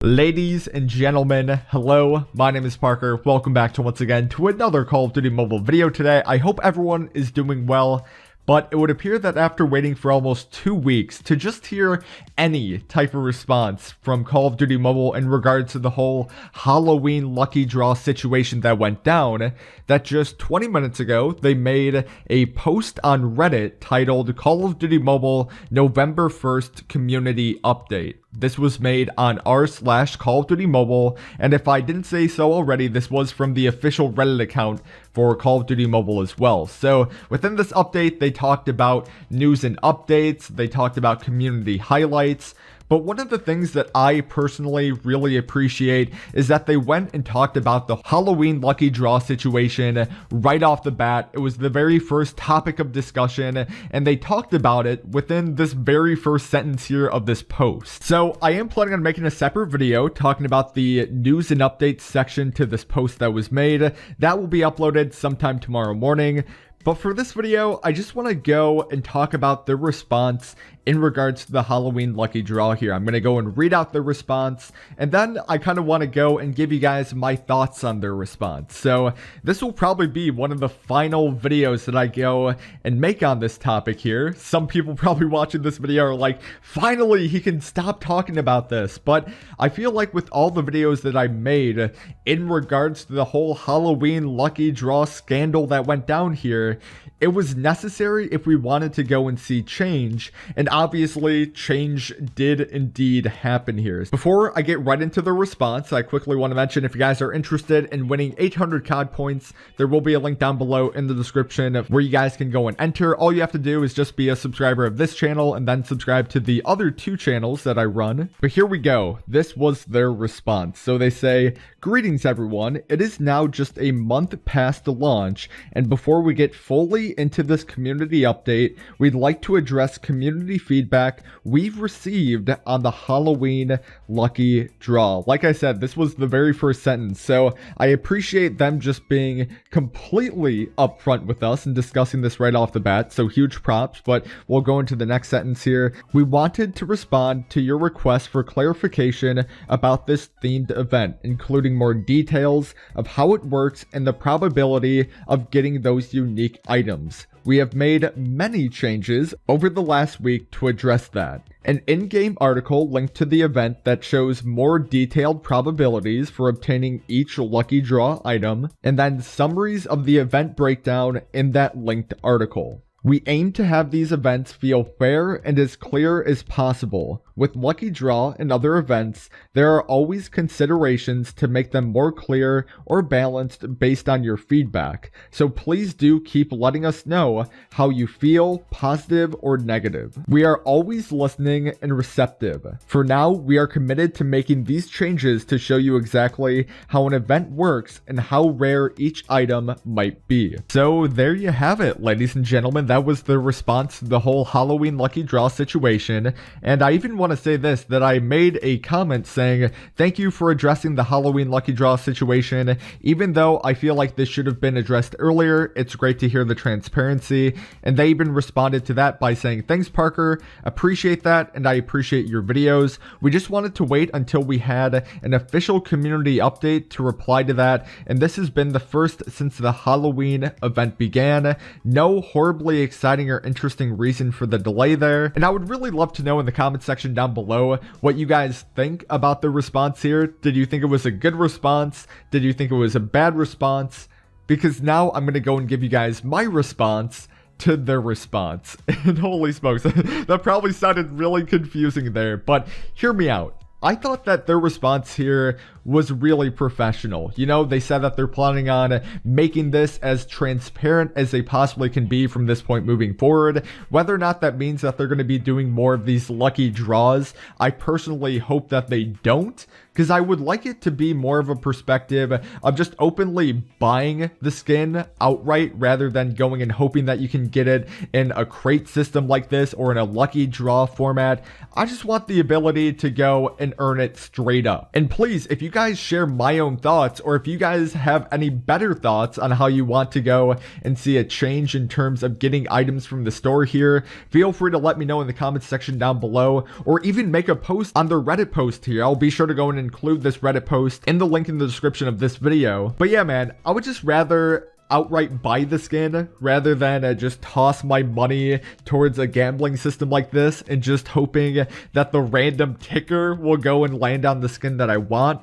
Ladies and gentlemen, hello, my name is Parker. Welcome back to once again to another Call of Duty mobile video today. I hope everyone is doing well, but it would appear that after waiting for almost 2 weeks to just hear any type of response from Call of Duty mobile in regards to the whole Halloween lucky draw situation that went down, that just 20 minutes ago they made a post on Reddit titled Call of Duty Mobile November 1st Community Update. This was made on r/Call of Duty Mobile, and if I didn't say so already, this was from the official Reddit account for Call of Duty Mobile as well. So within this update, they talked about news and updates, they talked about community highlights. But one of the things that I personally really appreciate is that they went and talked about the Halloween lucky draw situation right off the bat. It was the very first topic of discussion, and they talked about it within this very first sentence here of this post. So I am planning on making a separate video talking about the news and updates section to this post that was made. That will be uploaded sometime tomorrow morning. But for this video, I just want to go and talk about the response in regards to the Halloween lucky draw here. I'm going to go and read out the response, and then I kind of want to go and give you guys my thoughts on their response. So this will probably be one of the final videos that I go and make on this topic here. Some people probably watching this video are like, finally, he can stop talking about this. But I feel like with all the videos that I made in regards to the whole Halloween lucky draw scandal that went down here, it was necessary if we wanted to go and see change, and obviously change did indeed happen here. Before I get right into the response, I quickly want to mention if you guys are interested in winning 800 COD points, there will be a link down below in the description where you guys can go and enter. All you have to do is just be a subscriber of this channel and then subscribe to the other 2 channels that I run. But here we go. This was their response. So they say, "Greetings everyone, it is now just a month past the launch, and before we get fully into this community update, we'd like to address community feedback we've received on the Halloween lucky draw." Like I said, this was the very first sentence, so I appreciate them just being completely upfront with us and discussing this right off the bat, so huge props. But we'll go into the next sentence here. "We wanted to respond to your request for clarification about this themed event, including more details of how it works and the probability of getting those unique items. We have made many changes over the last week to address that. An in-game article linked to the event that shows more detailed probabilities for obtaining each lucky draw item, and then summaries of the event breakdown in that linked article. We aim to have these events feel fair and as clear as possible. With Lucky Draw and other events, there are always considerations to make them more clear or balanced based on your feedback, so please do keep letting us know how you feel, positive or negative. We are always listening and receptive. For now, we are committed to making these changes to show you exactly how an event works and how rare each item might be." So there you have it, ladies and gentlemen. That was the response to the whole Halloween lucky draw situation, and I even want to say this, that I made a comment saying thank you for addressing the Halloween lucky draw situation. Even though I feel like this should have been addressed earlier, it's great to hear the transparency, and they even responded to that by saying, "Thanks Parker, appreciate that, and I appreciate your videos. We just wanted to wait until we had an official community update to reply to that, and this has been the first since the Halloween event began. No horribly exciting or interesting reason for the delay there." And I would really love to know in the comment section down below what you guys think about the response here. Did you think it was a good response? Did you think it was a bad response? Because now I'm going to go and give you guys my response to their response. And holy smokes, that probably sounded really confusing there, but hear me out. I thought that their response here was really professional. You know, they said that they're planning on making this as transparent as they possibly can be from this point moving forward. Whether or not that means that they're going to be doing more of these lucky draws, I personally hope that they don't, because I would like it to be more of a perspective of just openly buying the skin outright rather than going and hoping that you can get it in a crate system like this or in a lucky draw format. I just want the ability to go and earn it straight up. And please, if you guys share my own thoughts, or if you guys have any better thoughts on how you want to go and see a change in terms of getting items from the store here, feel free to let me know in the comments section down below, or even make a post on the Reddit post here. I'll be sure to go in and include this Reddit post in the link in the description of this video. But yeah, man, I would just rather outright buy the skin rather than just toss my money towards a gambling system like this and just hoping that the random ticker will go and land on the skin that I want.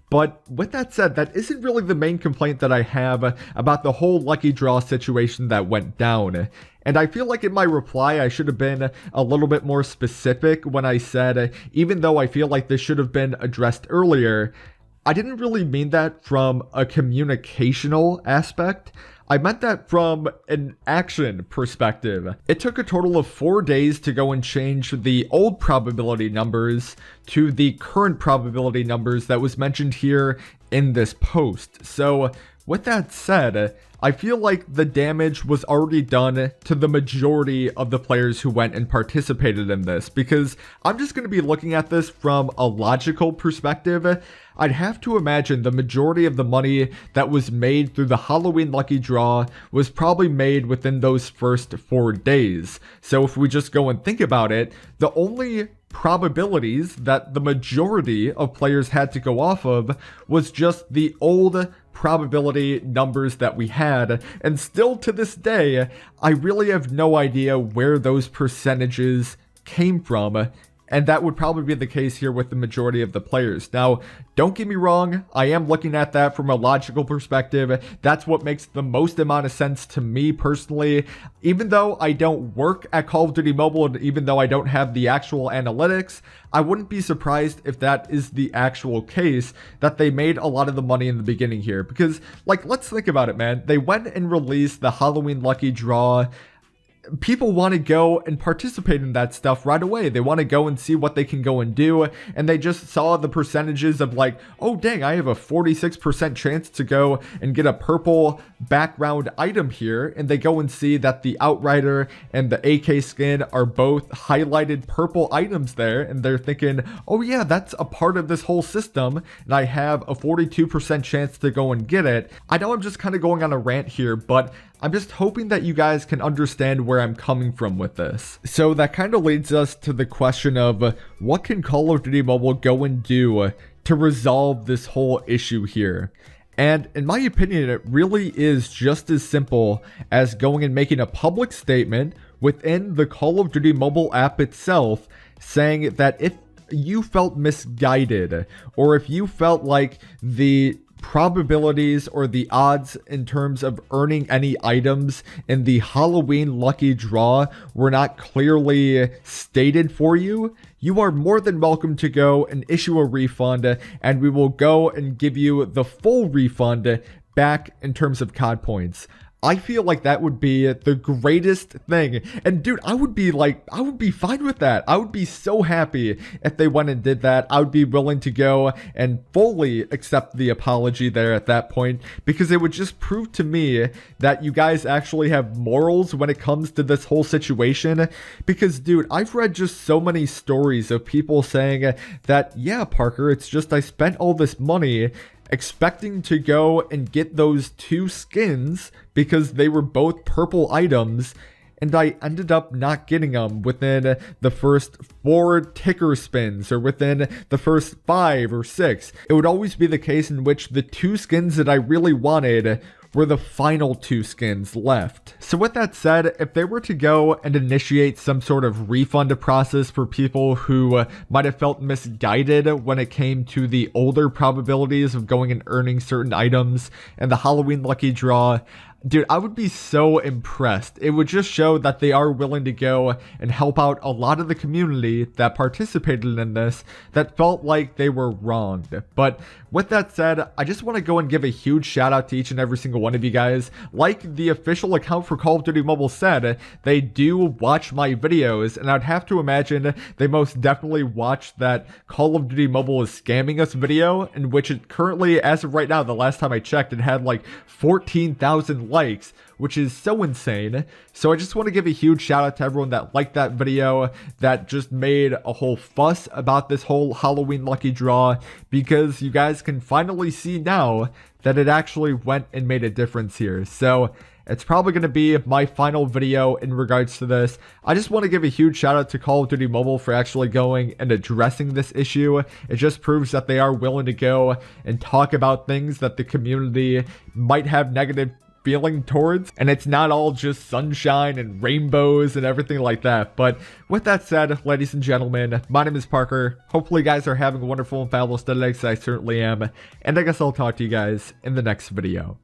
But with that said, that isn't really the main complaint that I have about the whole lucky draw situation that went down. And I feel like in my reply, I should have been a little bit more specific when I said, even though I feel like this should have been addressed earlier, I didn't really mean that from a communicational aspect. I meant that from an action perspective. It took a total of 4 days to go and change the old probability numbers to the current probability numbers that was mentioned here in this post. So with that said, I feel like the damage was already done to the majority of the players who went and participated in this, because I'm just going to be looking at this from a logical perspective. I'd have to imagine the majority of the money that was made through the Halloween lucky draw was probably made within those first 4 days. So if we just go and think about it, the only probabilities that the majority of players had to go off of was just the old probability numbers that we had, and still to this day, I really have no idea where those percentages came from. And that would probably be the case here with the majority of the players. Now, don't get me wrong, I am looking at that from a logical perspective. That's what makes the most amount of sense to me personally. Even though I don't work at Call of Duty Mobile, and even though I don't have the actual analytics, I wouldn't be surprised if that is the actual case, that they made a lot of the money in the beginning here. Because, like, let's think about it, man. They went and released the Halloween lucky draw. People want to go and participate in that stuff right away. They want to go and see what they can go and do. And they just saw the percentages of like, oh dang, I have a 46% chance to go and get a purple background item here. And they go and see that the Outrider and the AK skin are both highlighted purple items there. And they're thinking, oh yeah, that's a part of this whole system. And I have a 42% chance to go and get it. I know I'm just kind of going on a rant here, but I'm just hoping that you guys can understand where I'm coming from with this. So that kind of leads us to the question of what can Call of Duty Mobile go and do to resolve this whole issue here? And in my opinion, it really is just as simple as going and making a public statement within the Call of Duty Mobile app itself saying that if you felt misguided, or if you felt like the probabilities or the odds in terms of earning any items in the Halloween lucky draw were not clearly stated for you, you are more than welcome to go and issue a refund, and we will go and give you the full refund back in terms of COD points. I feel like that would be the greatest thing. And dude, I would be fine with that. I would be so happy if they went and did that. I would be willing to go and fully accept the apology there at that point, because it would just prove to me that you guys actually have morals when it comes to this whole situation. Because dude, I've read just so many stories of people saying that, yeah, Parker, it's just I spent all this money expecting to go and get those 2 skins because they were both purple items, and I ended up not getting them within the first 4 ticker spins or within the first 5 or 6. It would always be the case in which the 2 skins that I really wanted were the final 2 skins left. So with that said, if they were to go and initiate some sort of refund process for people who might have felt misguided when it came to the older probabilities of going and earning certain items and the Halloween lucky draw, dude, I would be so impressed. It would just show that they are willing to go and help out a lot of the community that participated in this that felt like they were wronged. But with that said, I just want to go and give a huge shout out to each and every single one of you guys. Like the official account for Call of Duty Mobile said, they do watch my videos, and I'd have to imagine they most definitely watched that Call of Duty Mobile is scamming us video, in which it currently, as of right now, the last time I checked, it had like 14,000 likes, which is so insane. So I just want to give a huge shout out to everyone that liked that video, that just made a whole fuss about this whole Halloween lucky draw, because you guys can finally see now that it actually went and made a difference here. So It's probably going to be my final video in regards to this. I just want to give a huge shout out to Call of Duty Mobile for actually going and addressing this issue. It just proves that they are willing to go and talk about things that the community might have negative feeling towards, and it's not all just sunshine and rainbows and everything like that. But with that said, ladies and gentlemen, my name is Parker. Hopefully you guys are having a wonderful and fabulous day today, because I certainly am, and I guess I'll talk to you guys in the next video.